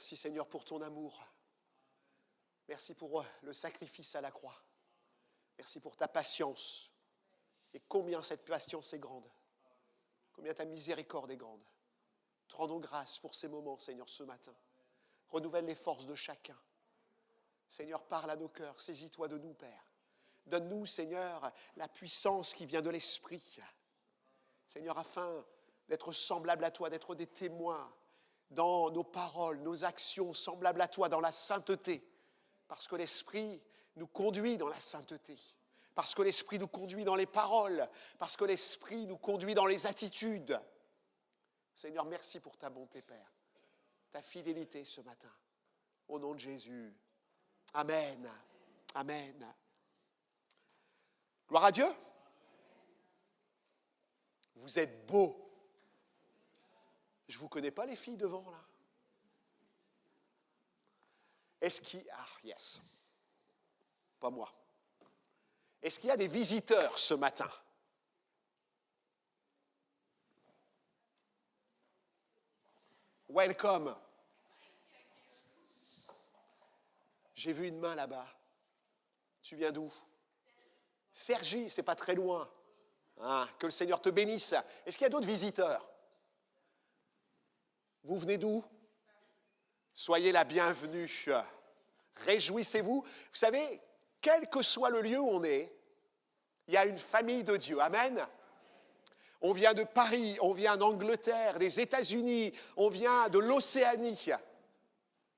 Merci Seigneur pour ton amour. Merci pour le sacrifice à la croix. Merci pour ta patience. Et combien cette patience est grande. Combien ta miséricorde est grande. Te rendons grâce pour ces moments, Seigneur, ce matin. Renouvelle les forces de chacun. Seigneur, parle à nos cœurs. Saisis-toi de nous, Père. Donne-nous, Seigneur, la puissance qui vient de l'Esprit. Seigneur, afin d'être semblable à toi, d'être des témoins dans nos paroles, nos actions, semblables à toi dans la sainteté. Parce que l'Esprit nous conduit dans la sainteté. Parce que l'Esprit nous conduit dans les paroles. Parce que l'Esprit nous conduit dans les attitudes. Seigneur, merci pour ta bonté, Père. Ta fidélité ce matin. Au nom de Jésus. Amen. Amen. Gloire à Dieu. Vous êtes beaux. Je ne vous connais pas les filles devant là. Est-ce qu'il... Ah, yes. Pas moi. Est-ce qu'il y a des visiteurs ce matin? Welcome. J'ai vu une main là-bas. Tu viens d'où? Cergy, c'est pas très loin. Ah, que le Seigneur te bénisse. Est-ce qu'il y a d'autres visiteurs? Vous venez d'où? Soyez la bienvenue. Réjouissez-vous. Vous savez, quel que soit le lieu où on est, il y a une famille de Dieu. Amen. On vient de Paris, on vient d'Angleterre, des États-Unis, on vient de l'Océanie.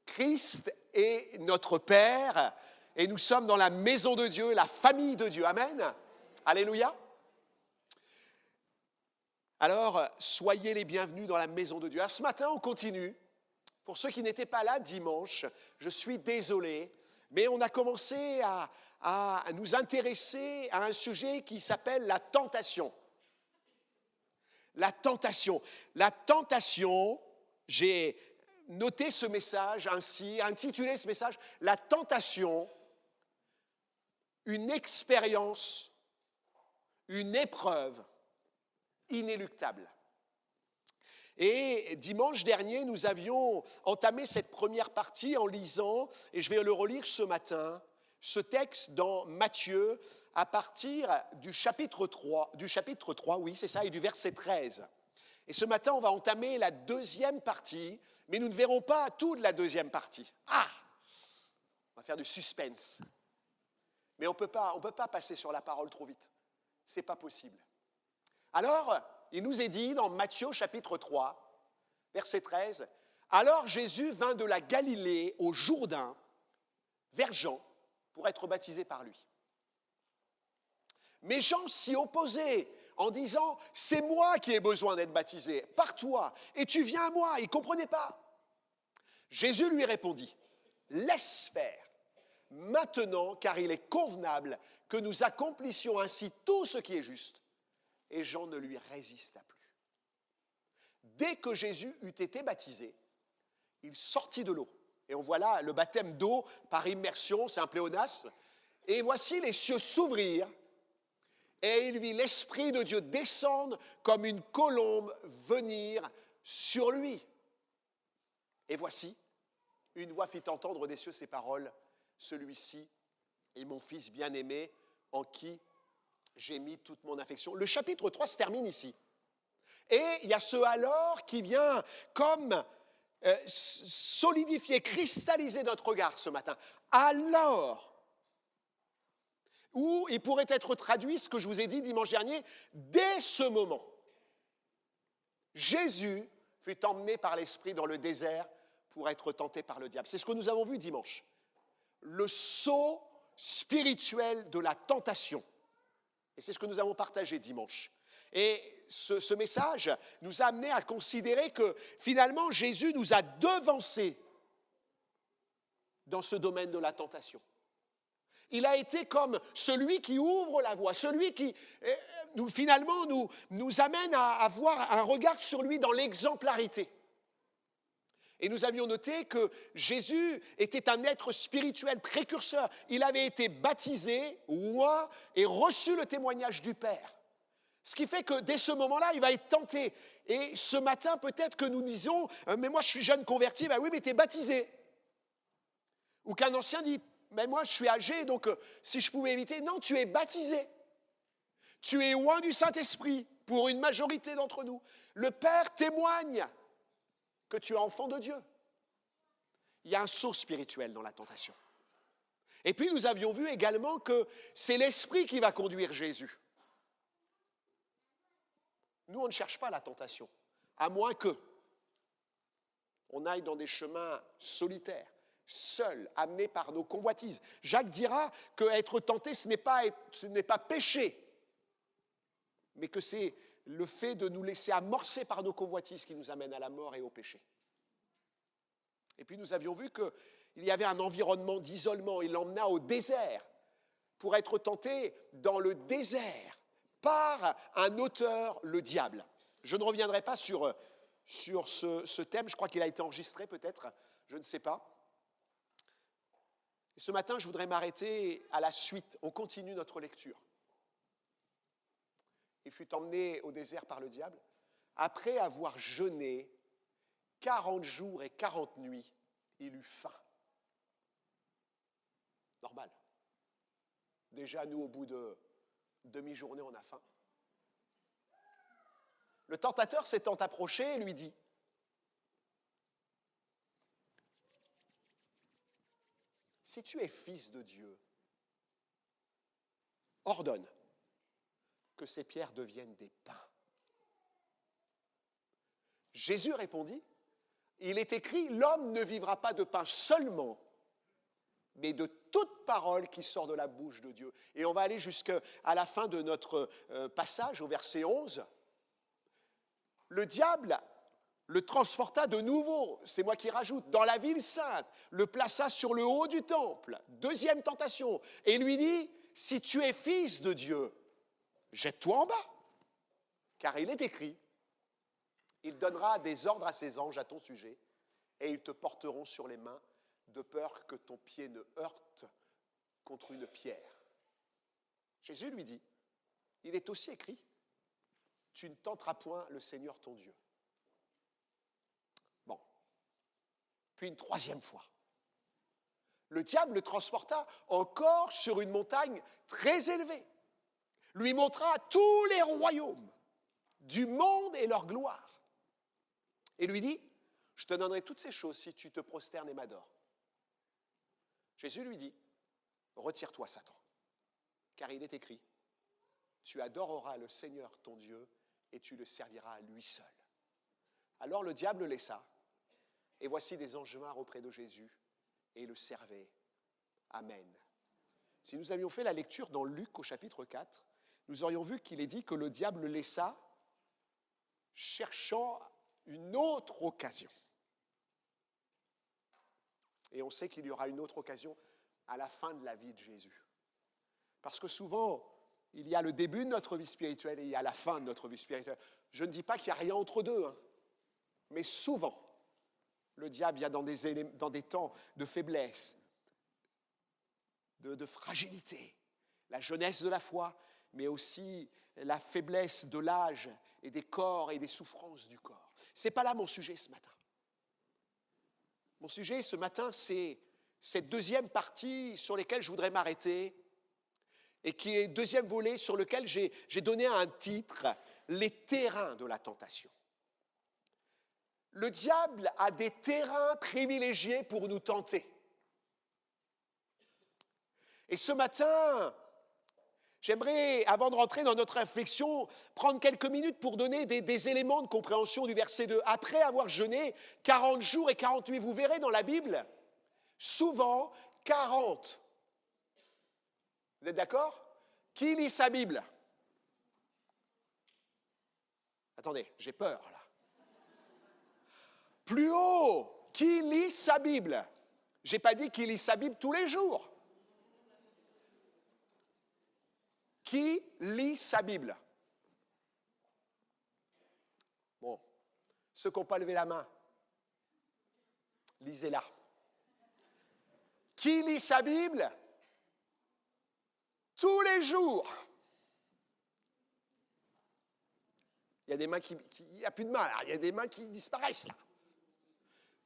Christ est notre Père et nous sommes dans la maison de Dieu, la famille de Dieu. Amen. Alléluia. Alors, soyez les bienvenus dans la maison de Dieu. Alors, ce matin, on continue. Pour ceux qui n'étaient pas là dimanche, je suis désolé, mais on a commencé à nous intéresser à un sujet qui s'appelle la tentation. La tentation. La tentation, j'ai noté ce message ainsi, intitulé ce message, la tentation, une expérience, une épreuve inéluctable. Et dimanche dernier, nous avions entamé cette première partie en lisant, et je vais le relire ce matin, ce texte dans Matthieu à partir du chapitre 3, oui c'est ça, et du verset 13. Et ce matin, on va entamer la deuxième partie, mais nous ne verrons pas toute la deuxième partie. Ah! On va faire du suspense. Mais on peut pas passer sur la parole trop vite. C'est pas possible. Alors, il nous est dit dans Matthieu chapitre 3, verset 13, « Alors Jésus vint de la Galilée au Jourdain, vers Jean, pour être baptisé par lui. Mais Jean s'y opposait en disant « C'est moi qui ai besoin d'être baptisé par toi, et tu viens à moi. » Il ne comprenait pas. Jésus lui répondit « Laisse faire maintenant, car il est convenable que nous accomplissions ainsi tout ce qui est juste. » Et Jean ne lui résista plus. Dès que Jésus eut été baptisé, il sortit de l'eau. Et on voit là le baptême d'eau par immersion, c'est un pléonasme. Et voici les cieux s'ouvrirent, et il vit l'Esprit de Dieu descendre comme une colombe venir sur lui. Et voici, une voix fit entendre des cieux ces paroles, « Celui-ci est mon Fils bien-aimé, en qui j'ai mis toute mon affection. » Le chapitre 3 se termine ici. Et il y a ce « alors » qui vient comme solidifier, cristalliser notre regard ce matin. Alors, ou il pourrait être traduit, ce que je vous ai dit dimanche dernier, dès ce moment, Jésus fut emmené par l'Esprit dans le désert pour être tenté par le diable. C'est ce que nous avons vu dimanche. Le sceau spirituel de la tentation. Et c'est ce que nous avons partagé dimanche. Et ce message nous a amené à considérer que finalement Jésus nous a devancés dans ce domaine de la tentation. Il a été comme celui qui ouvre la voie, celui qui nous amène à avoir un regard sur lui dans l'exemplarité. Et nous avions noté que Jésus était un être spirituel précurseur. Il avait été baptisé, oint, et reçu le témoignage du Père. Ce qui fait que dès ce moment-là, il va être tenté. Et ce matin, peut-être que nous disons, mais moi je suis jeune converti, ben oui, mais tu es baptisé. Ou qu'un ancien dit, mais moi je suis âgé, donc si je pouvais éviter, non, tu es baptisé. Tu es oint du Saint-Esprit pour une majorité d'entre nous. Le Père témoigne que tu es enfant de Dieu. Il y a un saut spirituel dans la tentation. Et puis nous avions vu également que c'est l'Esprit qui va conduire Jésus. Nous, on ne cherche pas la tentation, à moins que on aille dans des chemins solitaires, seuls, amenés par nos convoitises. Jacques dira qu'être tenté, ce n'est pas péché, mais que c'est le fait de nous laisser amorcer par nos convoitises qui nous amène à la mort et au péché. Et puis nous avions vu qu'il y avait un environnement d'isolement. Il l'emmena au désert pour être tenté dans le désert par un auteur, le diable. Je ne reviendrai pas sur ce thème, je crois qu'il a été enregistré peut-être, je ne sais pas. Et ce matin, je voudrais m'arrêter à la suite, on continue notre lecture. Il fut emmené au désert par le diable, après avoir jeûné 40 jours et 40 nuits, il eut faim. Normal. Déjà, nous, au bout de demi-journée, on a faim. Le tentateur s'étant approché et lui dit, « Si tu es fils de Dieu, ordonne que ces pierres deviennent des pains. » Jésus répondit, « Il est écrit, l'homme ne vivra pas de pain seulement, mais de toute parole qui sort de la bouche de Dieu. » Et on va aller jusqu'à la fin de notre passage, au verset 11. Le diable le transporta de nouveau, c'est moi qui rajoute, dans la ville sainte, le plaça sur le haut du temple, deuxième tentation, et lui dit, « Si tu es fils de Dieu, jette-toi en bas, car il est écrit, il donnera des ordres à ses anges à ton sujet, et ils te porteront sur les mains, de peur que ton pied ne heurte contre une pierre. » Jésus lui dit, il est aussi écrit, tu ne tenteras point le Seigneur ton Dieu. Bon. Puis une troisième fois. Le diable le transporta encore sur une montagne très élevée, lui montra tous les royaumes du monde et leur gloire, et lui dit, je te donnerai toutes ces choses si tu te prosternes et m'adores. Jésus lui dit, retire-toi Satan, car il est écrit, tu adoreras le Seigneur ton Dieu et tu le serviras à lui seul. Alors le diable le laissa, et voici des anges vinrent auprès de Jésus et le servaient. Amen. Si nous avions fait la lecture dans Luc au chapitre 4, nous aurions vu qu'il est dit que le diable le laissa cherchant une autre occasion. Et on sait qu'il y aura une autre occasion à la fin de la vie de Jésus. Parce que souvent, il y a le début de notre vie spirituelle et il y a la fin de notre vie spirituelle. Je ne dis pas qu'il n'y a rien entre deux, mais souvent, le diable vient dans des temps de faiblesse, de fragilité, la jeunesse de la foi, mais aussi la faiblesse de l'âge et des corps et des souffrances du corps. Ce n'est pas là mon sujet ce matin. Mon sujet ce matin, c'est cette deuxième partie sur laquelle je voudrais m'arrêter et qui est le deuxième volet sur lequel j'ai donné un titre, les terrains de la tentation. Le diable a des terrains privilégiés pour nous tenter. Et ce matin, j'aimerais, avant de rentrer dans notre réflexion, prendre quelques minutes pour donner des éléments de compréhension du verset 2. Après avoir jeûné 40 jours et 40 nuits, vous verrez dans la Bible, souvent 40. Vous êtes d'accord? Qui lit sa Bible? Attendez, j'ai peur là. Plus haut, qui lit sa Bible? Je n'ai pas dit qu'il lit sa Bible tous les jours. Qui lit sa Bible? Bon, ceux qui n'ont pas levé la main, lisez-la. Qui lit sa Bible tous les jours? Il y a des mains il n'y a plus de mains, là. Il y a des mains qui disparaissent là.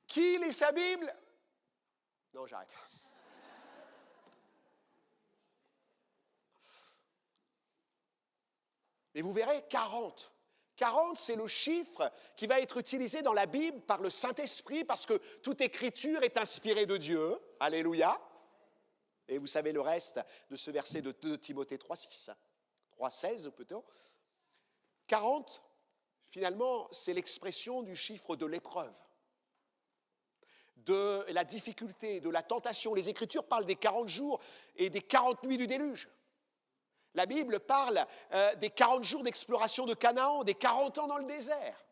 Qui lit sa Bible? Non, j'arrête. Et vous verrez, 40. 40, c'est le chiffre qui va être utilisé dans la Bible par le Saint-Esprit parce que toute écriture est inspirée de Dieu. Alléluia. Et vous savez le reste de ce verset de 2 Timothée 3,6, 3,16 plutôt. 40, finalement, c'est l'expression du chiffre de l'épreuve, de la difficulté, de la tentation. Les Écritures parlent des 40 jours et des 40 nuits du déluge. La Bible parle des 40 jours d'exploration de Canaan, des 40 ans dans le désert.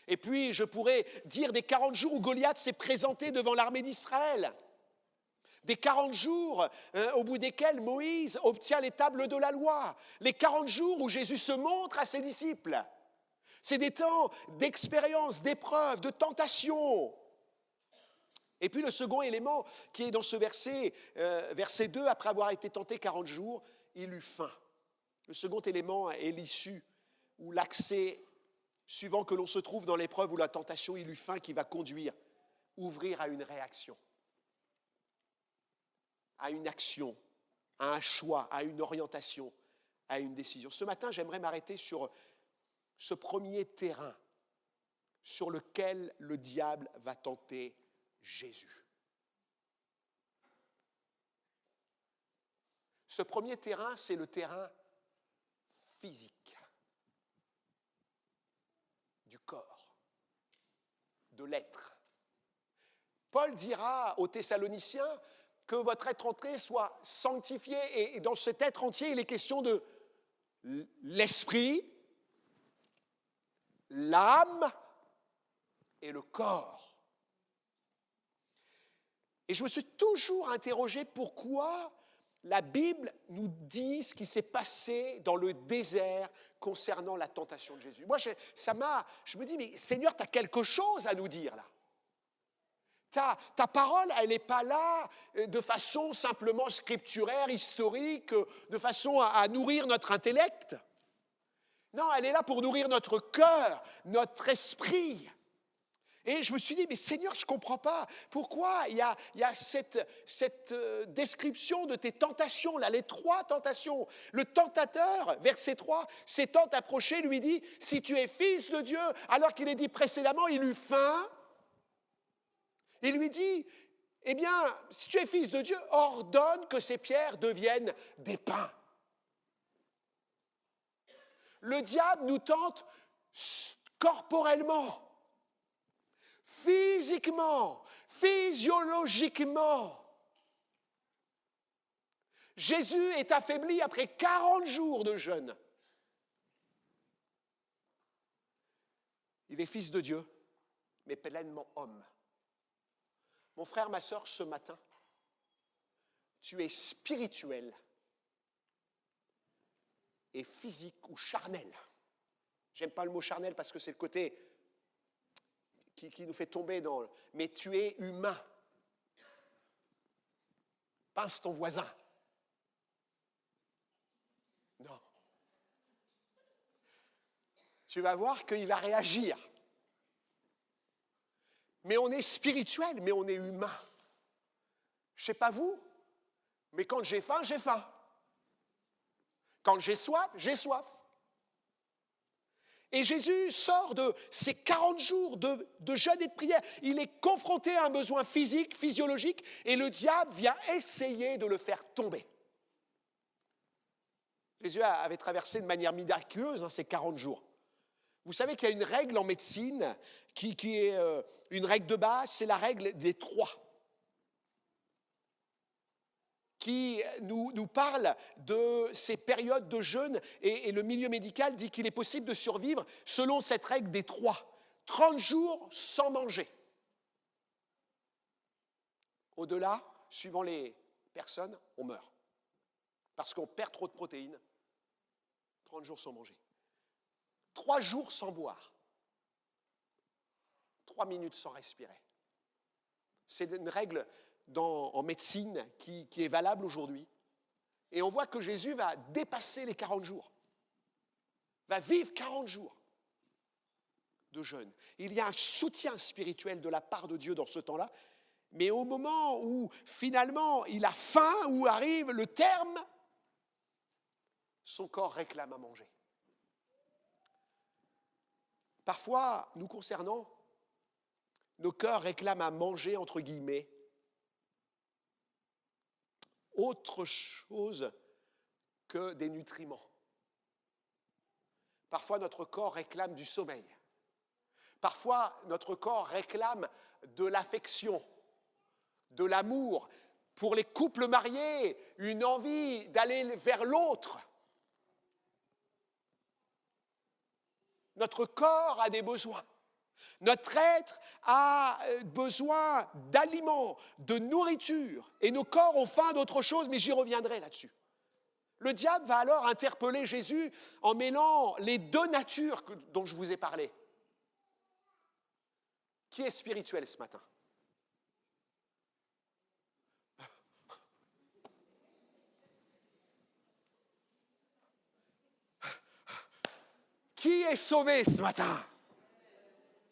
Et puis, je pourrais dire des 40 jours où Goliath s'est présenté devant l'armée d'Israël. Des 40 jours au bout desquels Moïse obtient les tables de la loi. Les 40 jours où Jésus se montre à ses disciples. C'est des temps d'expérience, d'épreuve, de tentation. Et puis le second élément qui est dans ce verset, verset 2, après avoir été tenté 40 jours, il eut faim. Le second élément est l'issue ou l'accès suivant que l'on se trouve dans l'épreuve ou la tentation, il eut faim qui va conduire, ouvrir à une réaction, à une action, à un choix, à une orientation, à une décision. Ce matin, j'aimerais m'arrêter sur ce premier terrain sur lequel le diable va tenter Jésus. Ce premier terrain, c'est le terrain physique, du corps, de l'être. Paul dira aux Thessaloniciens que votre être entier soit sanctifié, et dans cet être entier, il est question de l'esprit, l'âme et le corps. Et je me suis toujours interrogé pourquoi la Bible nous dit ce qui s'est passé dans le désert concernant la tentation de Jésus. Moi, je me dis, mais Seigneur, tu as quelque chose à nous dire là. Ta parole, elle n'est pas là de façon simplement scripturaire, historique, de façon à nourrir notre intellect. Non, elle est là pour nourrir notre cœur, notre esprit. Et je me suis dit, mais Seigneur, je ne comprends pas. Pourquoi il y a cette description de tes tentations, là, les 3 tentations. Le tentateur, verset 3, s'étant approché, lui dit, si tu es fils de Dieu, alors qu'il est dit précédemment, il eut faim. Il lui dit, eh bien, si tu es fils de Dieu, ordonne que ces pierres deviennent des pains. Le diable nous tente corporellement, physiquement, physiologiquement. Jésus est affaibli après 40 jours de jeûne. Il est fils de Dieu, mais pleinement homme. Mon frère, ma sœur, ce matin, tu es spirituel et physique ou charnel. J'aime pas le mot charnel parce que c'est le côté qui nous fait tomber dans... Mais tu es humain. Pince ton voisin. Non. Tu vas voir qu'il va réagir. Mais on est spirituel, mais on est humain. Je ne sais pas vous, mais quand j'ai faim, j'ai faim. Quand j'ai soif, j'ai soif. Et Jésus sort de ces 40 jours de jeûne et de prière. Il est confronté à un besoin physique, physiologique, et le diable vient essayer de le faire tomber. Jésus avait traversé de manière miraculeuse ces 40 jours. Vous savez qu'il y a une règle en médecine qui est une règle de base, c'est la règle des 3. Qui nous parle de ces périodes de jeûne, et le milieu médical dit qu'il est possible de survivre selon cette règle des 3. 30 jours sans manger. Au-delà, suivant les personnes, on meurt. Parce qu'on perd trop de protéines. 30 jours sans manger. 3 jours sans boire. 3 minutes sans respirer. C'est une règle en médecine qui est valable aujourd'hui. Et on voit que Jésus va dépasser les 40 jours. Va vivre 40 jours. de jeûne. Il y a un soutien spirituel de la part de Dieu dans ce temps-là, mais au moment où finalement il a faim, où arrive le terme, son corps réclame à manger. Parfois, nous concernant, nos cœurs réclament à manger, entre guillemets, autre chose que des nutriments. Parfois, notre corps réclame du sommeil. Parfois, notre corps réclame de l'affection, de l'amour. Pour les couples mariés, une envie d'aller vers l'autre. Notre corps a des besoins. Notre être a besoin d'aliments, de nourriture. Et nos corps ont faim d'autre chose, mais j'y reviendrai là-dessus. Le diable va alors interpeller Jésus en mêlant les deux natures dont je vous ai parlé. Qui est spirituel ce matin? Qui est sauvé ce matin?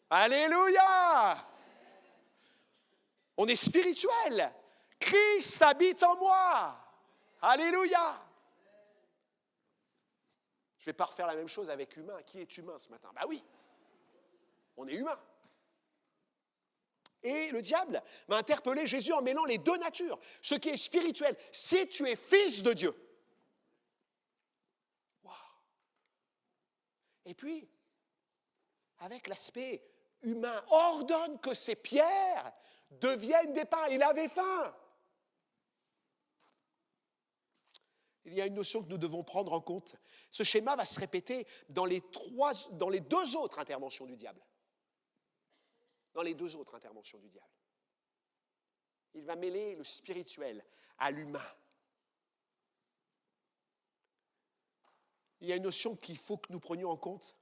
Alléluia! On est spirituel. Christ habite en moi. Alléluia! Je ne vais pas refaire la même chose avec humain. Qui est humain ce matin? Ben oui, on est humain. Et le diable va interpeller Jésus en mêlant les deux natures. Ce qui est spirituel, si tu es fils de Dieu. Wow. Et puis, avec l'aspect humain, ordonne que ces pierres deviennent des pains. Il avait faim. Il y a une notion que nous devons prendre en compte. Ce schéma va se répéter dans les deux autres interventions du diable. Dans les deux autres interventions du diable. Il va mêler le spirituel à l'humain. Il y a une notion qu'il faut que nous prenions en compte,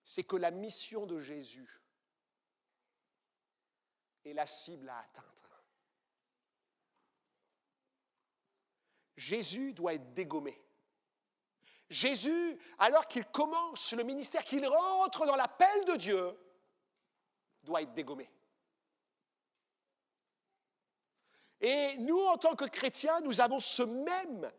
c'est que la mission de Jésus est la cible à atteindre. Jésus doit être dégommé. Jésus, alors qu'il commence le ministère, qu'il rentre dans l'appel de Dieu, doit être dégommé. Et nous, en tant que chrétiens, nous avons ce même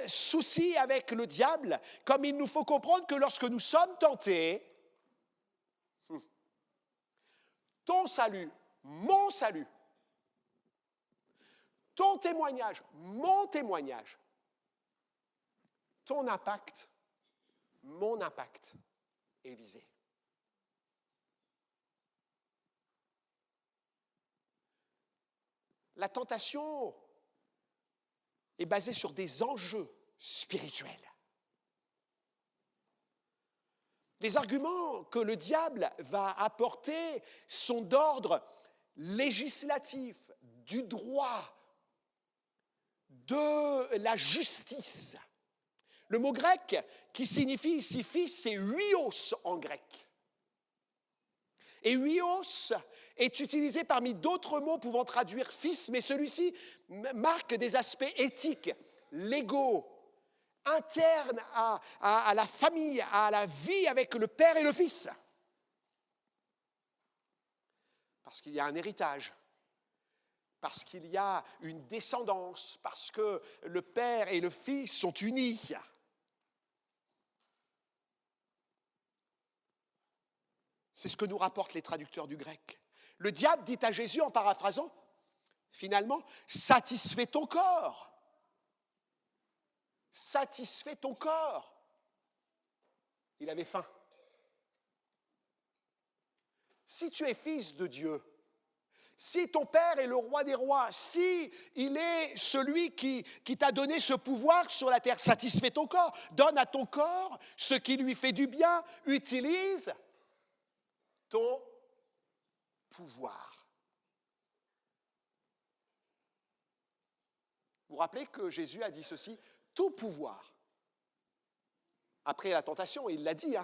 souci avec le diable, comme il nous faut comprendre que lorsque nous sommes tentés, ton salut, mon salut, ton témoignage, mon témoignage, ton impact, mon impact est visé. La tentation est basée sur des enjeux spirituels. Les arguments que le diable va apporter sont d'ordre législatif, du droit, de la justice. Le mot grec qui signifie ici fils, c'est huios en grec. Et huios est utilisé parmi d'autres mots pouvant traduire fils, mais celui-ci marque des aspects éthiques, légaux, internes à la famille, à la vie avec le père et le fils. Parce qu'il y a un héritage, parce qu'il y a une descendance, parce que le père et le fils sont unis. C'est ce que nous rapportent les traducteurs du grec. Le diable dit à Jésus, en paraphrasant, finalement, satisfais ton corps. Satisfais ton corps. Il avait faim. Si tu es fils de Dieu, si ton Père est le roi des rois, si il est celui qui t'a donné ce pouvoir sur la terre, satisfais ton corps. Donne à ton corps ce qui lui fait du bien. Utilise ton pouvoir. Vous vous rappelez que Jésus a dit ceci, tout pouvoir. Après la tentation, il l'a dit,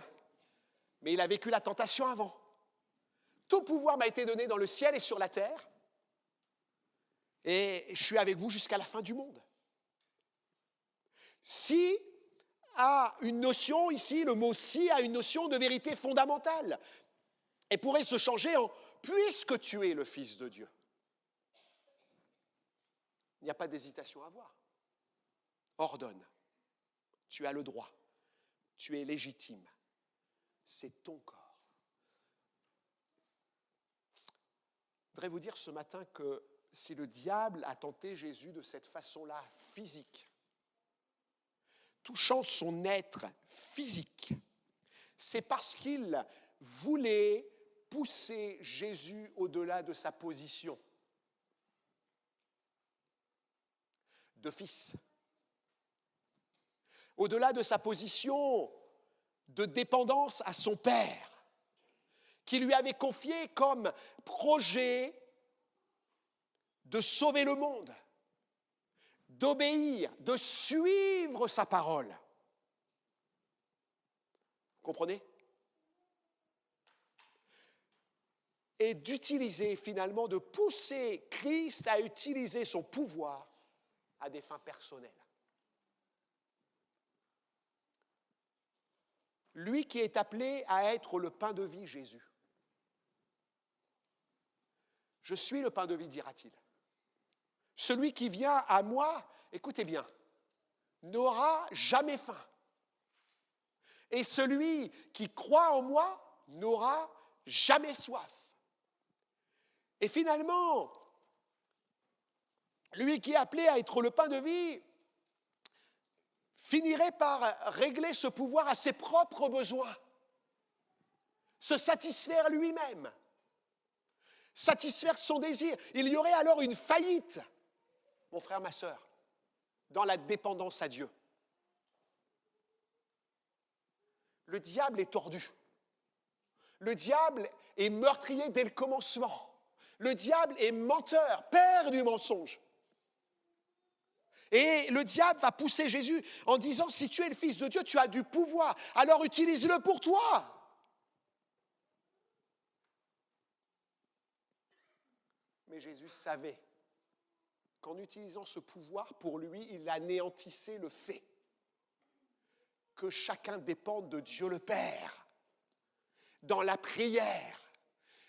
mais il a vécu la tentation avant. Tout pouvoir m'a été donné dans le ciel et sur la terre, et je suis avec vous jusqu'à la fin du monde. Si a une notion, ici, le mot si a une notion de vérité fondamentale et pourrait se changer en puisque tu es le Fils de Dieu. Il n'y a pas d'hésitation à avoir. Ordonne. Tu as le droit. Tu es légitime. C'est ton corps. Je voudrais vous dire ce matin que si le diable a tenté Jésus de cette façon-là, physique, touchant son être physique, c'est parce qu'il voulait pousser Jésus au-delà de sa position de fils, au-delà de sa position de dépendance à son père, qui lui avait confié comme projet de sauver le monde, d'obéir, de suivre sa parole. Vous comprenez ? Et d'utiliser finalement, de pousser Christ à utiliser son pouvoir à des fins personnelles. Lui qui est appelé à être le pain de vie, Jésus. Je suis le pain de vie, dira-t-il. Celui qui vient à moi, écoutez bien, n'aura jamais faim. Et celui qui croit en moi n'aura jamais soif. Et finalement, lui qui est appelé à être le pain de vie finirait par régler ce pouvoir à ses propres besoins, se satisfaire lui-même, satisfaire son désir. Il y aurait alors une faillite, mon frère, ma sœur, dans la dépendance à Dieu. Le diable est tordu. Le diable est meurtrier dès le commencement. Le diable est menteur, père du mensonge. Et le diable va pousser Jésus en disant, si tu es le Fils de Dieu, tu as du pouvoir, alors utilise-le pour toi. Mais Jésus savait qu'en utilisant ce pouvoir, pour lui, il anéantissait le fait que chacun dépende de Dieu le Père, dans la prière,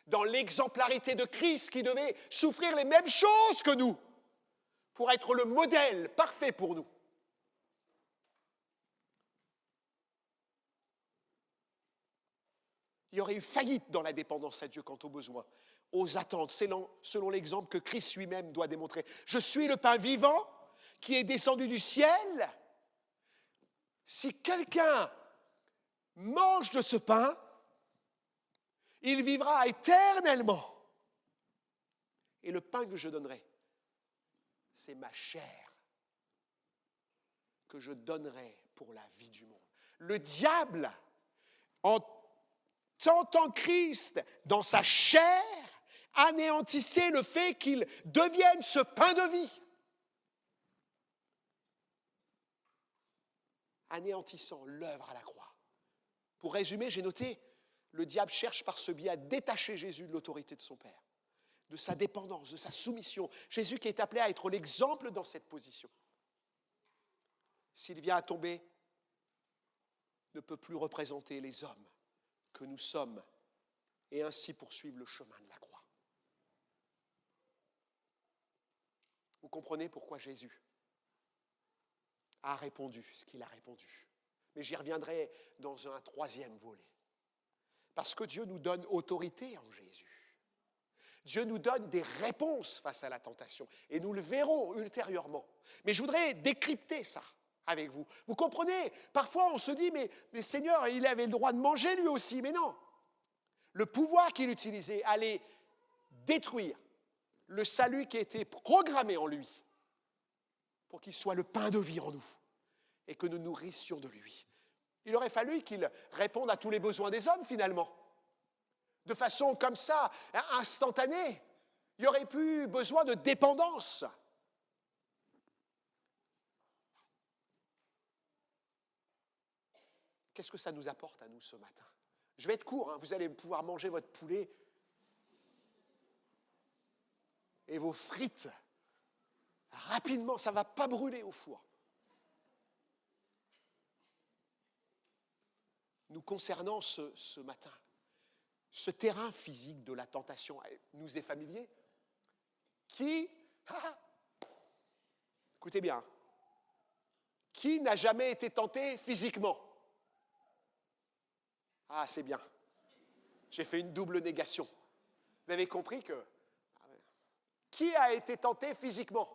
dans l'exemplarité de Christ qui devait souffrir les mêmes choses que nous, pour être le modèle parfait pour nous. Il y aurait eu faillite dans la dépendance à Dieu quant aux besoins, aux attentes, selon l'exemple que Christ lui-même doit démontrer. Je suis le pain vivant qui est descendu du ciel. Si quelqu'un mange de ce pain, il vivra éternellement. Et le pain que je donnerai, c'est ma chair que je donnerai pour la vie du monde. Le diable, en tentant Christ dans sa chair, anéantissait le fait qu'il devienne ce pain de vie. Anéantissant l'œuvre à la croix. Pour résumer, j'ai noté, le diable cherche par ce biais à détacher Jésus de l'autorité de son Père, de sa dépendance, de sa soumission. Jésus qui est appelé à être l'exemple dans cette position. S'il vient à tomber, ne peut plus représenter les hommes que nous sommes et ainsi poursuivre le chemin de la croix. Vous comprenez pourquoi Jésus a répondu ce qu'il a répondu. Mais j'y reviendrai dans un troisième volet. Parce que Dieu nous donne autorité en Jésus. Dieu nous donne des réponses face à la tentation. Et nous le verrons ultérieurement. Mais je voudrais décrypter ça avec vous. Vous comprenez ? Parfois on se dit, mais Seigneur, il avait le droit de manger lui aussi. Mais non. Le pouvoir qu'il utilisait allait détruire le salut qui était programmé en lui pour qu'il soit le pain de vie en nous et que nous nourrissions de lui. Il aurait fallu qu'il réponde à tous les besoins des hommes finalement. De façon comme ça, instantanée. Il n'y aurait plus besoin de dépendance. Qu'est-ce que ça nous apporte à nous ce matin ? Je vais être court, hein. Vous allez pouvoir manger votre poulet et vos frites rapidement, ça ne va pas brûler au four. nous concernant ce matin. Ce terrain physique de la tentation nous est familier. Écoutez bien, qui n'a jamais été tenté physiquement? Ah, c'est bien. J'ai fait une double négation. Vous avez compris que... Qui a été tenté physiquement?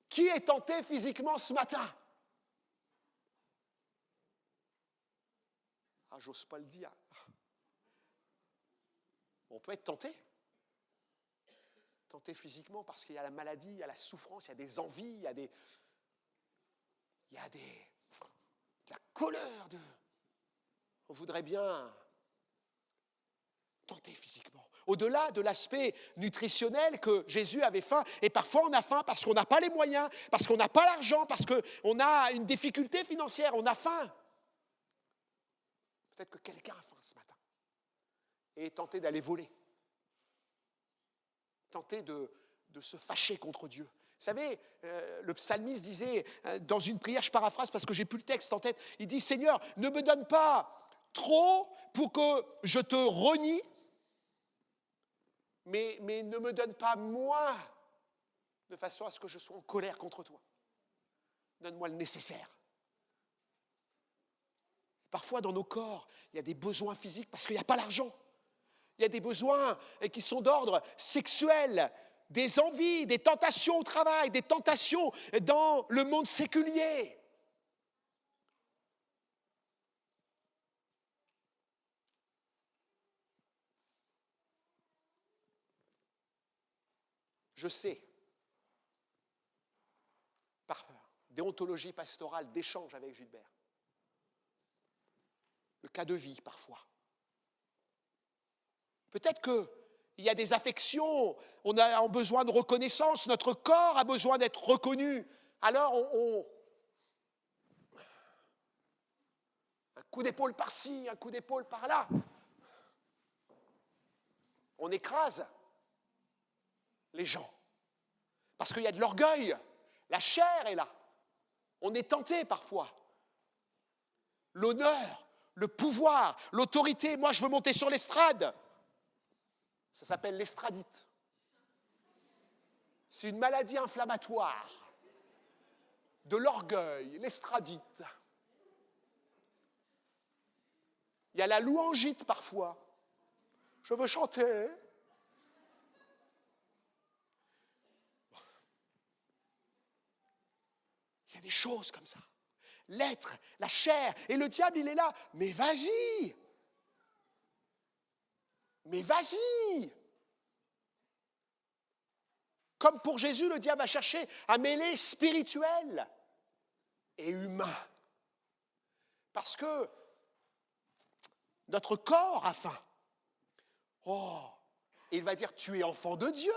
Qui est tenté physiquement ce matin? Ah, j'ose pas le dire. On peut être tenté. Tenté physiquement parce qu'il y a la maladie, il y a la souffrance, il y a des envies, il y a de la colère. On voudrait bien tenter physiquement. Au-delà de l'aspect nutritionnel que Jésus avait faim, et parfois on a faim parce qu'on n'a pas les moyens, parce qu'on n'a pas l'argent, parce qu'on a une difficulté financière, on a faim. Peut-être que quelqu'un a faim ce matin et est tenté d'aller voler, tenté de se fâcher contre Dieu. Vous savez, le psalmiste disait, dans une prière, je paraphrase parce que j'ai plus le texte en tête, il dit « Seigneur, ne me donne pas trop pour que je te renie, mais ne me donne pas moins de façon à ce que je sois en colère contre toi. Donne-moi le nécessaire. » Parfois, dans nos corps, il y a des besoins physiques parce qu'il n'y a pas l'argent. Il y a des besoins qui sont d'ordre sexuel, des envies, des tentations au travail, des tentations dans le monde séculier. Je sais, par déontologie pastorale, d'échange avec Gilbert, le cas de vie parfois. Peut-être qu'il y a des affections, on a besoin de reconnaissance, notre corps a besoin d'être reconnu. Alors un coup d'épaule par-ci, un coup d'épaule par-là. On écrase les gens. Parce qu'il y a de l'orgueil, la chair est là. On est tenté parfois. L'honneur, le pouvoir, l'autorité. Moi, je veux monter sur l'estrade. Ça s'appelle l'estradite. C'est une maladie inflammatoire de l'orgueil, l'estradite. Il y a la louangite parfois. Je veux chanter. Il y a des choses comme ça. L'être, la chair, et le diable, il est là. Mais vas-y! Mais vas-y! Comme pour Jésus, le diable a cherché à mêler spirituel et humain. Parce que notre corps a faim. Oh! Il va dire, tu es enfant de Dieu.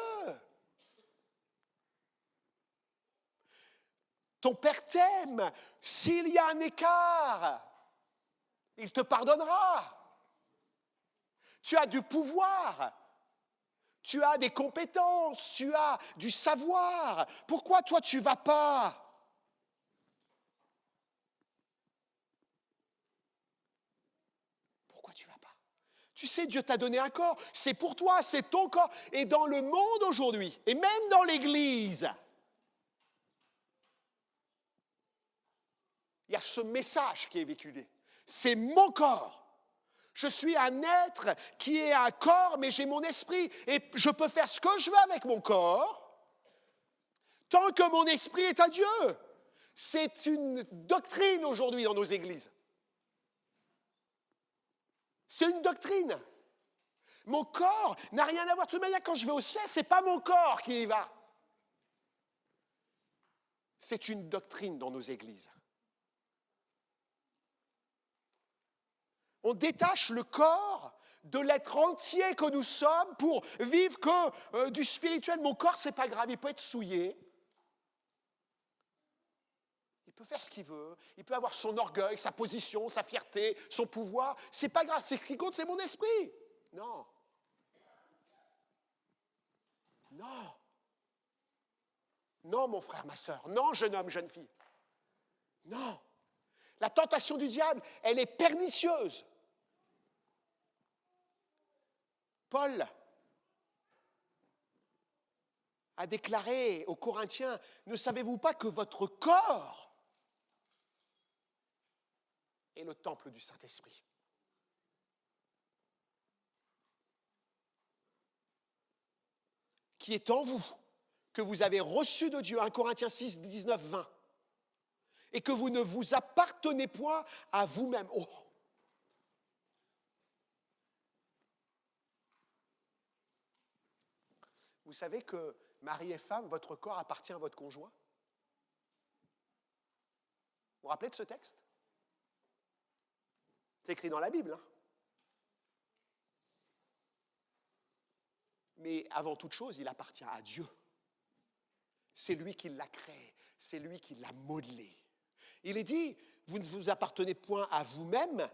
Ton Père t'aime. S'il y a un écart, il te pardonnera. Tu as du pouvoir. Tu as des compétences. Tu as du savoir. Pourquoi toi tu ne vas pas? Pourquoi tu ne vas pas? Tu sais, Dieu t'a donné un corps. C'est pour toi, c'est ton corps. Et dans le monde aujourd'hui, et même dans l'Église, il y a ce message qui est véhiculé. C'est mon corps. Je suis un être qui est un corps, mais j'ai mon esprit. Et je peux faire ce que je veux avec mon corps, tant que mon esprit est à Dieu. C'est une doctrine aujourd'hui dans nos églises. C'est une doctrine. Mon corps n'a rien à voir. De toute manière, quand je vais au ciel, ce n'est pas mon corps qui y va. C'est une doctrine dans nos églises. On détache le corps de l'être entier que nous sommes pour vivre que du spirituel. Mon corps, ce n'est pas grave, il peut être souillé. Il peut faire ce qu'il veut, il peut avoir son orgueil, sa position, sa fierté, son pouvoir. Ce n'est pas grave, c'est ce qui compte, c'est mon esprit. Non. Non. Non, mon frère, ma sœur. Non, jeune homme, jeune fille. Non. La tentation du diable, elle est pernicieuse. Paul a déclaré aux Corinthiens, ne savez-vous pas que votre corps est le temple du Saint-Esprit? Qui est en vous, que vous avez reçu de Dieu, 1 Corinthiens 6, 19, 20, et que vous ne vous appartenez point à vous-même. Oh. Vous savez que mari et femme, votre corps appartient à votre conjoint? Vous vous rappelez de ce texte? C'est écrit dans la Bible. Hein? Mais avant toute chose, il appartient à Dieu. C'est lui qui l'a créé, c'est lui qui l'a modelé. Il est dit, vous ne vous appartenez point à vous-même,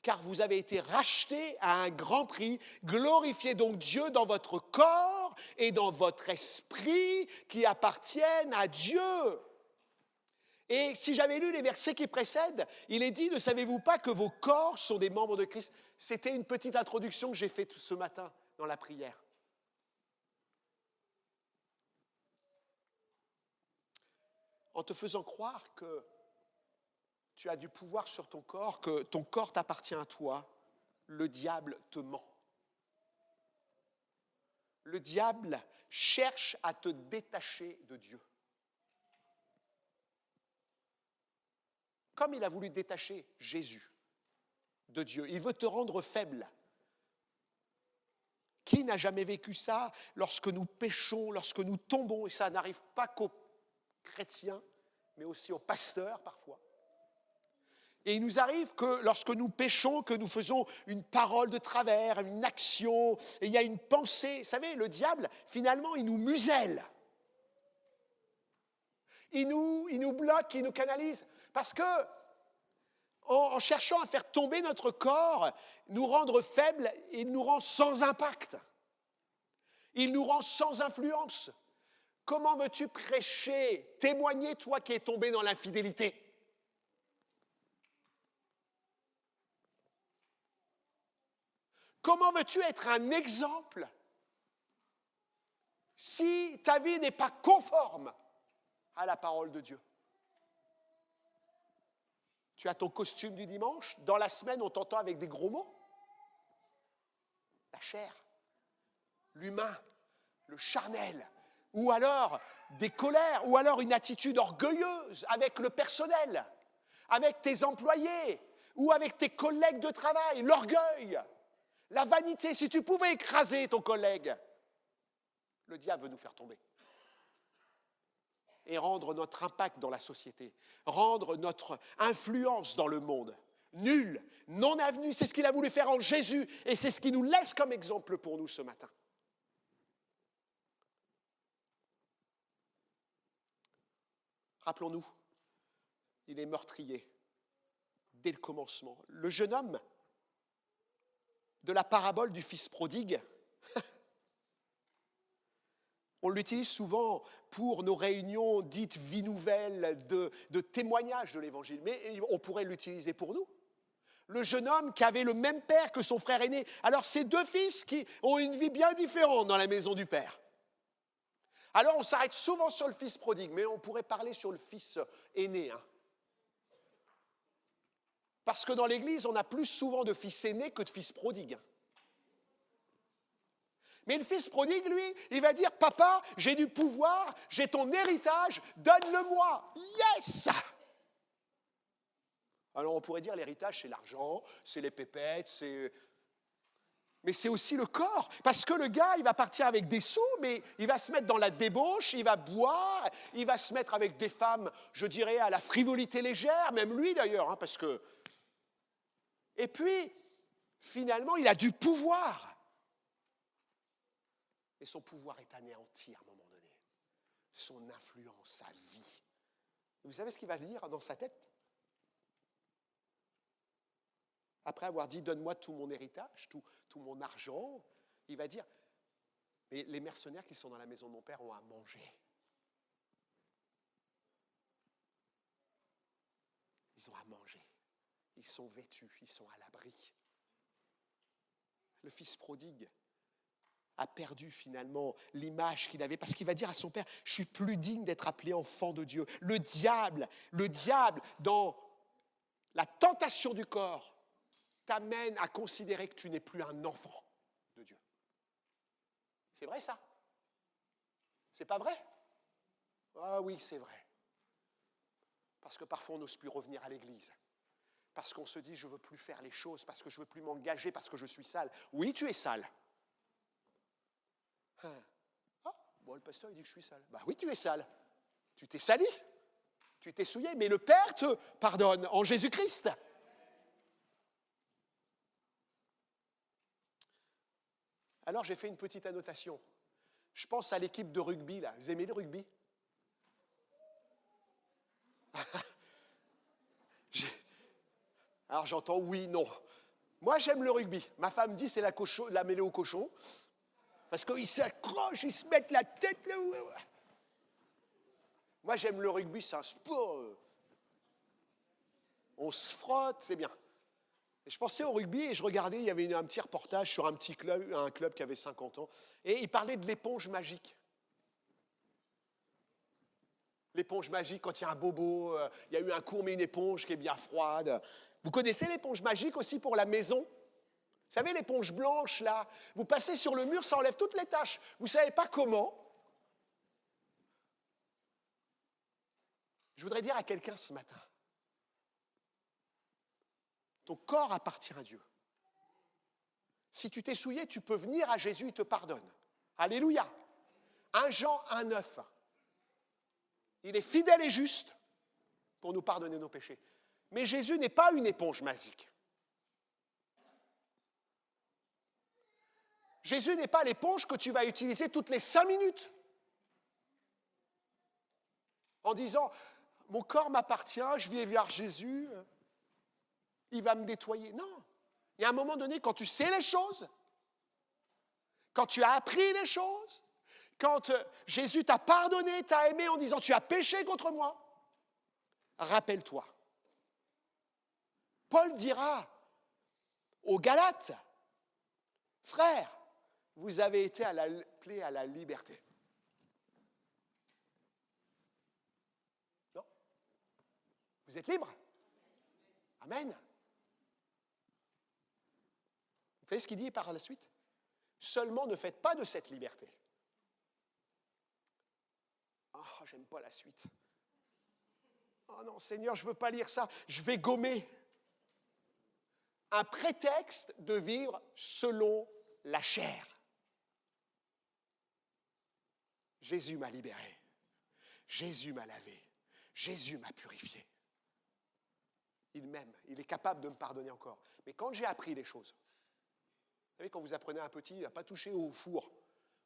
car vous avez été rachetés à un grand prix. Glorifiez donc Dieu dans votre corps et dans votre esprit qui appartiennent à Dieu. Et si j'avais lu les versets qui précèdent, il est dit, ne savez-vous pas que vos corps sont des membres de Christ? C'était une petite introduction que j'ai faite ce matin dans la prière. En te faisant croire que tu as du pouvoir sur ton corps, que ton corps t'appartient à toi, le diable te ment. Le diable cherche à te détacher de Dieu. Comme il a voulu détacher Jésus de Dieu, il veut te rendre faible. Qui n'a jamais vécu ça lorsque nous péchons, lorsque nous tombons, et ça n'arrive pas qu'aux chrétiens, mais aussi aux pasteurs parfois. Et il nous arrive que lorsque nous péchons, que nous faisons une parole de travers, une action, et il y a une pensée. Vous savez, le diable, finalement, il nous muselle. Il nous bloque, il nous canalise. Parce que, en cherchant à faire tomber notre corps, nous rendre faibles, il nous rend sans impact. Il nous rend sans influence. Comment veux-tu prêcher, témoigner, toi qui es tombé dans l'infidélité? Comment veux-tu être un exemple si ta vie n'est pas conforme à la parole de Dieu? Tu as ton costume du dimanche, dans la semaine on t'entend avec des gros mots. La chair, l'humain, le charnel, ou alors des colères, ou alors une attitude orgueilleuse avec le personnel, avec tes employés, ou avec tes collègues de travail, l'orgueil. La vanité, si tu pouvais écraser ton collègue, le diable veut nous faire tomber. Et rendre notre impact dans la société, rendre notre influence dans le monde nulle, non avenue. C'est ce qu'il a voulu faire en Jésus et c'est ce qu'il nous laisse comme exemple pour nous ce matin. Rappelons-nous, il est meurtrier dès le commencement. Le jeune homme de la parabole du fils prodigue, on l'utilise souvent pour nos réunions dites vie nouvelle, de témoignages de l'Évangile, mais on pourrait l'utiliser pour nous. Le jeune homme qui avait le même père que son frère aîné. Alors, ces deux fils qui ont une vie bien différente dans la maison du père. Alors, on s'arrête souvent sur le fils prodigue, mais on pourrait parler sur le fils aîné. Parce que dans l'Église, on a plus souvent de fils aînés que de fils prodigues. Mais le fils prodigue, lui, il va dire, papa, j'ai du pouvoir, j'ai ton héritage, donne-le-moi. Yes! Alors on pourrait dire l'héritage, c'est l'argent, c'est les pépettes, mais c'est aussi le corps. Parce que le gars, il va partir avec des sous, mais il va se mettre dans la débauche, il va boire, il va se mettre avec des femmes, je dirais, à la frivolité légère, même lui d'ailleurs, parce que... Et puis, finalement, il a du pouvoir. Et son pouvoir est anéanti à un moment donné. Son influence, sa vie. Et vous savez ce qu'il va dire dans sa tête? Après avoir dit, donne-moi tout mon héritage, tout mon argent, il va dire, mais les mercenaires qui sont dans la maison de mon père ont à manger. Ils ont à manger. Ils sont vêtus, ils sont à l'abri. Le fils prodigue a perdu finalement l'image qu'il avait, parce qu'il va dire à son père, je suis plus digne d'être appelé enfant de Dieu. Le diable, dans la tentation du corps, t'amène à considérer que tu n'es plus un enfant de Dieu. C'est vrai ça? C'est pas vrai? Ah oui, c'est vrai. Parce que parfois on n'ose plus revenir à l'église. Parce qu'on se dit, je ne veux plus faire les choses, parce que je ne veux plus m'engager, parce que je suis sale. Oui, tu es sale. Ah, bon, le pasteur, il dit que je suis sale. Bah oui, tu es sale. Tu t'es sali. Tu t'es souillé, mais le Père te pardonne en Jésus-Christ. Alors, j'ai fait une petite annotation. Je pense à l'équipe de rugby, là. Vous aimez le rugby? Alors, j'entends oui, non. Moi, j'aime le rugby. Ma femme dit c'est la mêlée au cochon. Parce qu'ils s'accrochent, ils se mettent la tête là. Moi, j'aime le rugby, c'est un sport. On se frotte, c'est bien. Et je pensais au rugby et je regardais, il y avait un petit reportage sur un petit club, un club qui avait 50 ans. Et il parlait de l'éponge magique. L'éponge magique, quand il y a un bobo, il y a eu un coup, on met une éponge qui est bien froide. Vous connaissez l'éponge magique aussi pour la maison? Vous savez, l'éponge blanche, là, vous passez sur le mur, ça enlève toutes les taches. Vous ne savez pas comment. Je voudrais dire à quelqu'un ce matin, ton corps appartient à Dieu. Si tu t'es souillé, tu peux venir à Jésus, il te pardonne. Alléluia. 1 Jean 1,9. Il est fidèle et juste pour nous pardonner nos péchés. Mais Jésus n'est pas une éponge magique. Jésus n'est pas l'éponge que tu vas utiliser toutes les 5 minutes. En disant, mon corps m'appartient, je vais vers Jésus, il va me nettoyer. Non. Il y a un moment donné, quand tu sais les choses, quand tu as appris les choses, quand Jésus t'a pardonné, t'a aimé en disant, tu as péché contre moi, rappelle-toi. Paul dira aux Galates, frères, vous avez été appelés à la liberté. Non? Vous êtes libres? Amen. Vous savez ce qu'il dit par la suite? Seulement ne faites pas de cette liberté. Ah, j'aime pas la suite. Oh non, Seigneur, je ne veux pas lire ça. Je vais gommer. Un prétexte de vivre selon la chair. Jésus m'a libéré. Jésus m'a lavé. Jésus m'a purifié. Il m'aime. Il est capable de me pardonner encore. Mais quand j'ai appris les choses, vous savez, quand vous apprenez à un petit, à ne pas toucher au four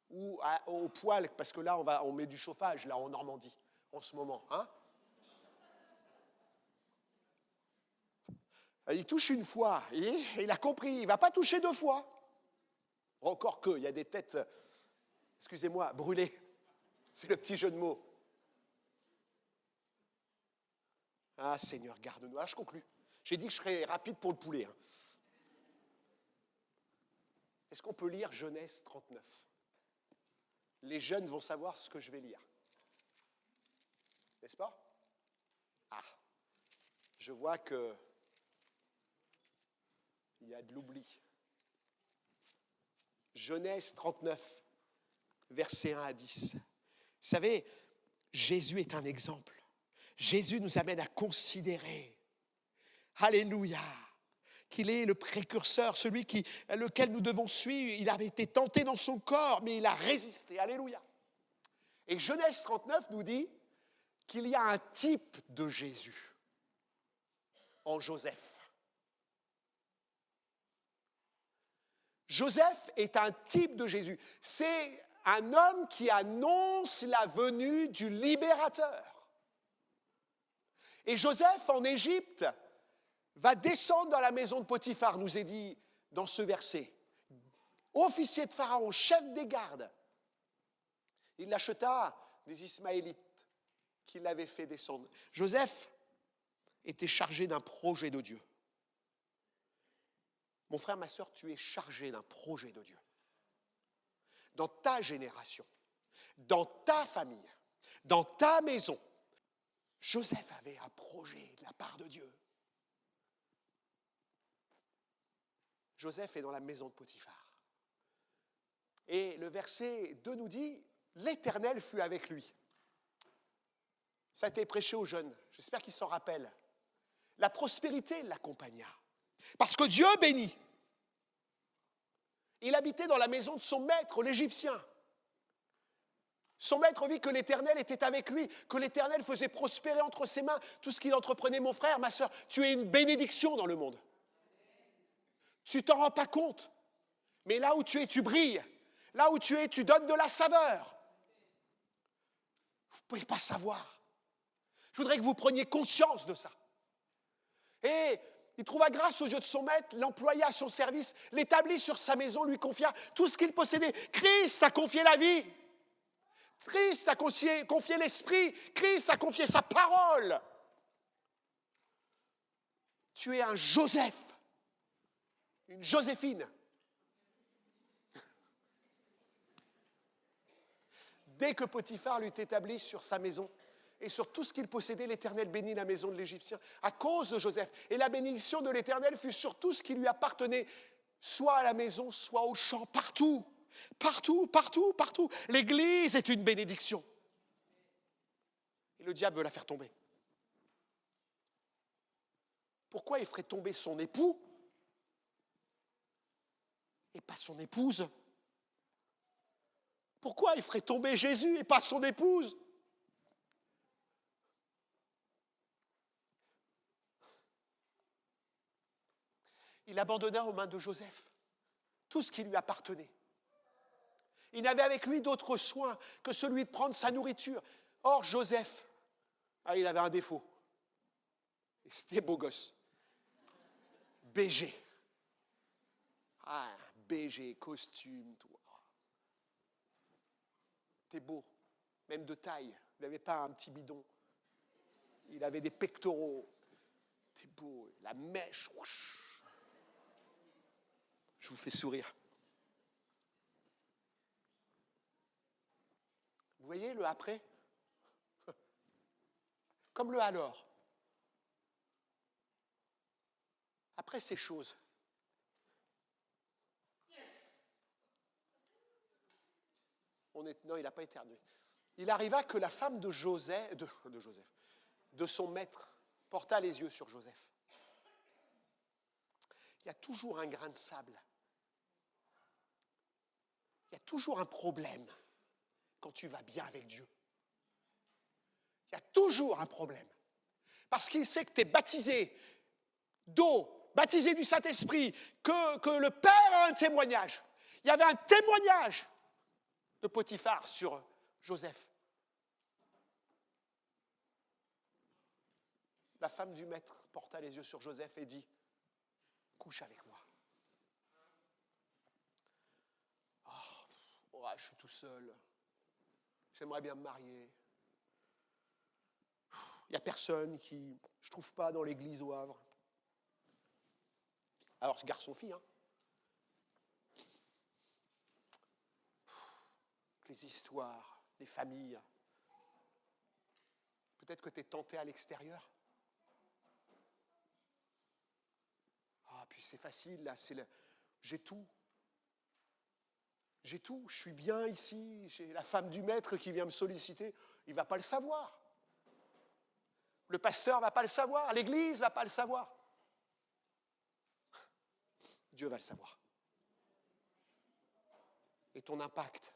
ou au poêle, parce que là, on met du chauffage, là, en Normandie, en ce moment. Hein? Il touche une fois, et il a compris, il ne va pas toucher 2 fois. Encore que, il y a des têtes, excusez-moi, brûlées. C'est le petit jeu de mots. Ah, Seigneur, garde-nous. Ah, je conclus. J'ai dit que je serais rapide pour le poulet. Hein. Est-ce qu'on peut lire Genèse 39? Les jeunes vont savoir ce que je vais lire. N'est-ce pas? Ah, je vois que il y a de l'oubli. Genèse 39, versets 1 à 10. Vous savez, Jésus est un exemple. Jésus nous amène à considérer, alléluia, qu'il est le précurseur, celui lequel nous devons suivre. Il avait été tenté dans son corps, mais il a résisté, alléluia. Et Genèse 39 nous dit qu'il y a un type de Jésus en Joseph. Joseph est un type de Jésus. C'est un homme qui annonce la venue du libérateur. Et Joseph, en Égypte, va descendre dans la maison de Potiphar, nous est dit dans ce verset. Officier de Pharaon, chef des gardes. Il l'acheta des Ismaélites qui l'avaient fait descendre. Joseph était chargé d'un projet de Dieu. Mon frère, ma sœur, tu es chargé d'un projet de Dieu. Dans ta génération, dans ta famille, dans ta maison, Joseph avait un projet de la part de Dieu. Joseph est dans la maison de Potiphar. Et le verset 2 nous dit, l'Éternel fut avec lui. Ça a été prêché aux jeunes, j'espère qu'ils s'en rappellent. La prospérité l'accompagna. Parce que Dieu bénit. Il habitait dans la maison de son maître, l'Égyptien. Son maître vit que l'Éternel était avec lui, que l'Éternel faisait prospérer entre ses mains tout ce qu'il entreprenait. Mon frère, ma sœur, tu es une bénédiction dans le monde. Tu t'en rends pas compte. Mais là où tu es, tu brilles. Là où tu es, tu donnes de la saveur. Vous ne pouvez pas savoir. Je voudrais que vous preniez conscience de ça. Et il trouva grâce aux yeux de son maître, l'employa à son service, l'établit sur sa maison, lui confia tout ce qu'il possédait. Christ a confié la vie. Christ a confié l'esprit. Christ a confié sa parole. Tu es un Joseph, une Joséphine. Dès que Potiphar l'eut établi sur sa maison et sur tout ce qu'il possédait, l'Éternel bénit la maison de l'Égyptien à cause de Joseph. Et la bénédiction de l'Éternel fut sur tout ce qui lui appartenait, soit à la maison, soit au champ, partout. Partout, partout, partout. L'Église est une bénédiction. Et le diable veut la faire tomber. Pourquoi il ferait tomber son époux et pas son épouse? Pourquoi il ferait tomber Jésus et pas son épouse? Il abandonna aux mains de Joseph tout ce qui lui appartenait. Il n'avait avec lui d'autre soin que celui de prendre sa nourriture. Or, Joseph, il avait un défaut. C'était beau gosse. BG. BG, costume, tout. T'es beau, même de taille. Il n'avait pas un petit bidon. Il avait des pectoraux. T'es beau, la mèche. Je vous fais sourire. Vous voyez le après? Comme le alors. Après ces choses. Non, il n'a pas éternué. Il arriva que la femme de Joseph, de son maître, porta les yeux sur Joseph. Il y a toujours un grain de sable. Il y a toujours un problème quand tu vas bien avec Dieu. Il y a toujours un problème. Parce qu'il sait que tu es baptisé d'eau, baptisé du Saint-Esprit, que le Père a un témoignage. Il y avait un témoignage de Potiphar sur Joseph. La femme du maître porta les yeux sur Joseph et dit, couche avec moi. Je suis tout seul. J'aimerais bien me marier. Il n'y a personne qui, je ne trouve pas dans l'église au Havre. Alors, ce garçon-fille, les histoires, les familles. Peut-être que tu es tenté à l'extérieur. Puis c'est facile, là, j'ai tout. J'ai tout, je suis bien ici, j'ai la femme du maître qui vient me solliciter, il ne va pas le savoir. Le pasteur ne va pas le savoir, l'église ne va pas le savoir. Dieu va le savoir. Et ton impact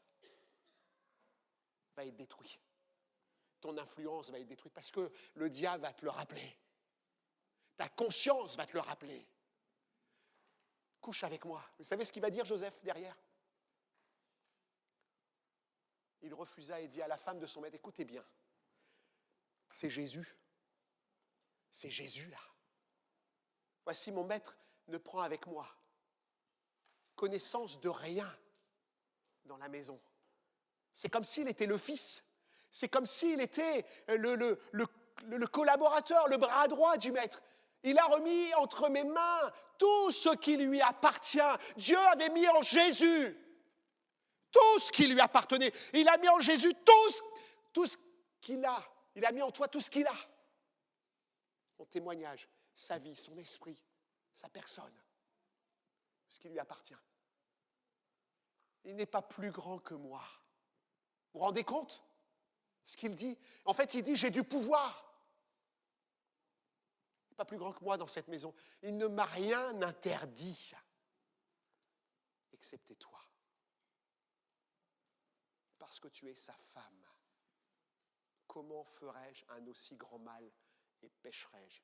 va être détruit. Ton influence va être détruite parce que le diable va te le rappeler. Ta conscience va te le rappeler. Couche avec moi. Vous savez ce qu'il va dire Joseph derrière? Il refusa et dit à la femme de son maître, écoutez bien, c'est Jésus. C'est Jésus là. Voici mon maître ne prend avec moi connaissance de rien dans la maison. C'est comme s'il était le fils. C'est comme s'il était le collaborateur, le bras droit du maître. Il a remis entre mes mains tout ce qui lui appartient. Dieu avait mis en Jésus tout ce qui lui appartenait. Il a mis en Jésus tout ce qu'il a. Il a mis en toi tout ce qu'il a. Son témoignage, sa vie, son esprit, sa personne, ce qui lui appartient. Il n'est pas plus grand que moi. Vous vous rendez compte ce qu'il dit? En fait, il dit, j'ai du pouvoir. Il n'est pas plus grand que moi dans cette maison. Il ne m'a rien interdit, excepté toi. Parce que tu es sa femme. Comment ferais-je un aussi grand mal et pécherais-je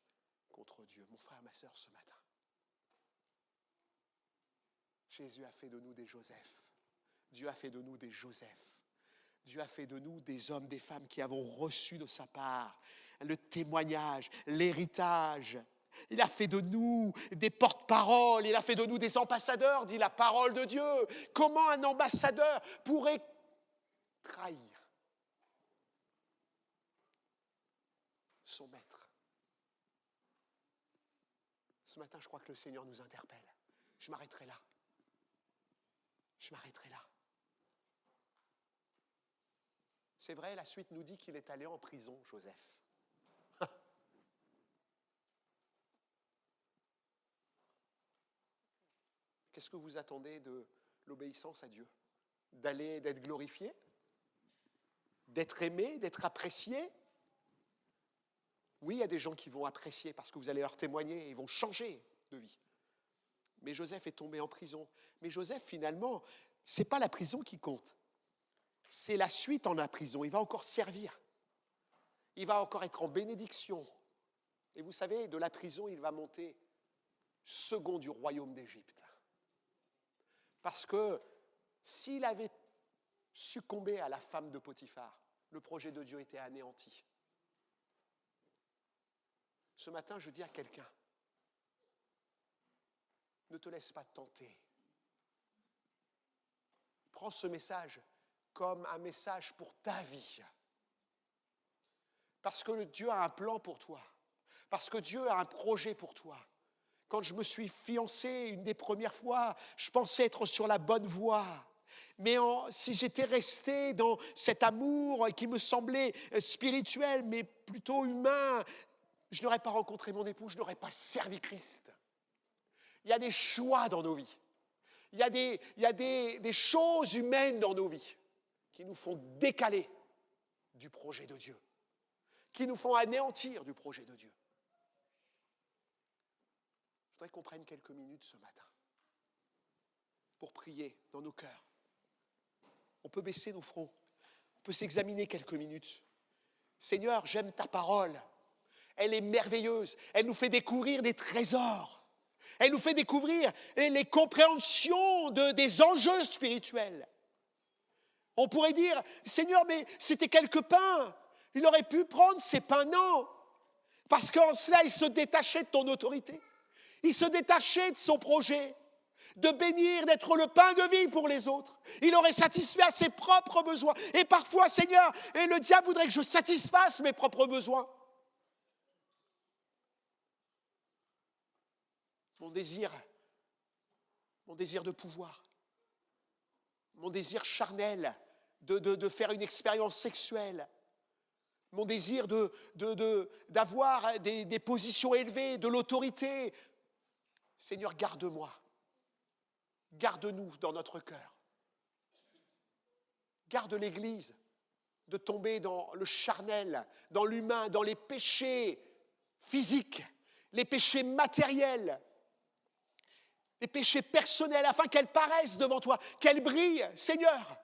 contre Dieu? Mon frère, ma sœur, ce matin, Jésus a fait de nous des Joseph. Dieu a fait de nous des Joseph. Dieu a fait de nous des hommes, des femmes qui avons reçu de sa part le témoignage, l'héritage. Il a fait de nous des porte-paroles, il a fait de nous des ambassadeurs, dit la parole de Dieu. Comment un ambassadeur pourrait trahir son maître? Ce matin, je crois que le Seigneur nous interpelle. Je m'arrêterai là. Je m'arrêterai là. C'est vrai, la suite nous dit qu'il est allé en prison, Joseph. Qu'est-ce que vous attendez de l'obéissance à Dieu? D'être glorifié? D'être aimé? D'être apprécié? Oui, il y a des gens qui vont apprécier parce que vous allez leur témoigner et ils vont changer de vie. Mais Joseph est tombé en prison. Mais Joseph, finalement, ce n'est pas la prison qui compte. C'est la suite en la prison. Il va encore servir. Il va encore être en bénédiction. Et vous savez, de la prison, il va monter second du royaume d'Égypte. Parce que s'il avait succombé à la femme de Potiphar, le projet de Dieu était anéanti. Ce matin, je dis à quelqu'un, ne te laisse pas tenter. Prends ce message comme un message pour ta vie. Parce que Dieu a un plan pour toi. Parce que Dieu a un projet pour toi. Quand je me suis fiancé une des premières fois, je pensais être sur la bonne voie. Mais si j'étais resté dans cet amour qui me semblait spirituel, mais plutôt humain, je n'aurais pas rencontré mon époux, je n'aurais pas servi Christ. Il y a des choix dans nos vies. Il y a des choses humaines dans nos vies qui nous font décaler du projet de Dieu, qui nous font anéantir du projet de Dieu. Je voudrais qu'on prenne quelques minutes ce matin pour prier dans nos cœurs. On peut baisser nos fronts, on peut s'examiner quelques minutes. Seigneur, j'aime ta parole. Elle est merveilleuse, elle nous fait découvrir des trésors. Elle nous fait découvrir les compréhensions des enjeux spirituels. On pourrait dire, Seigneur, mais c'était quelques pains. Il aurait pu prendre ces pains, non. Parce qu'en cela, il se détachait de ton autorité. Il se détachait de son projet, de bénir, d'être le pain de vie pour les autres. Il aurait satisfait à ses propres besoins. Et parfois, Seigneur, et le diable voudrait que je satisfasse mes propres besoins. Mon désir de pouvoir, mon désir charnel de faire une expérience sexuelle, mon désir d'avoir des positions élevées, de l'autorité. Seigneur, garde-moi, garde-nous dans notre cœur. Garde l'Église de tomber dans le charnel, dans l'humain, dans les péchés physiques, les péchés matériels, les péchés personnels, afin qu'elle paraisse devant toi, qu'elle brille, Seigneur,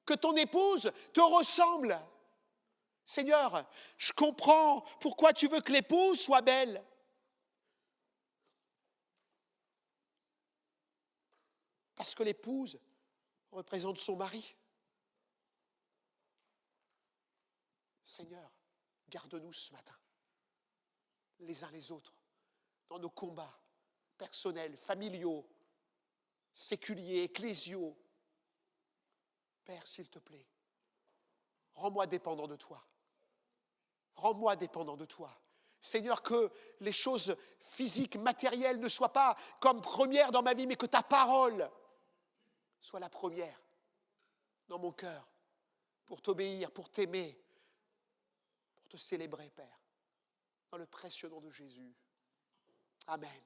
que ton épouse te ressemble. Seigneur, je comprends pourquoi tu veux que l'épouse soit belle. Parce que l'épouse représente son mari. Seigneur, garde-nous ce matin, les uns les autres, dans nos combats personnels, familiaux, séculiers, ecclésiaux. Père, s'il te plaît, rends-moi dépendant de toi. Rends-moi dépendant de toi. Seigneur, que les choses physiques, matérielles ne soient pas comme premières dans ma vie, mais que ta parole soit la première dans mon cœur, pour t'obéir, pour t'aimer, pour te célébrer, Père, dans le précieux nom de Jésus. Amen.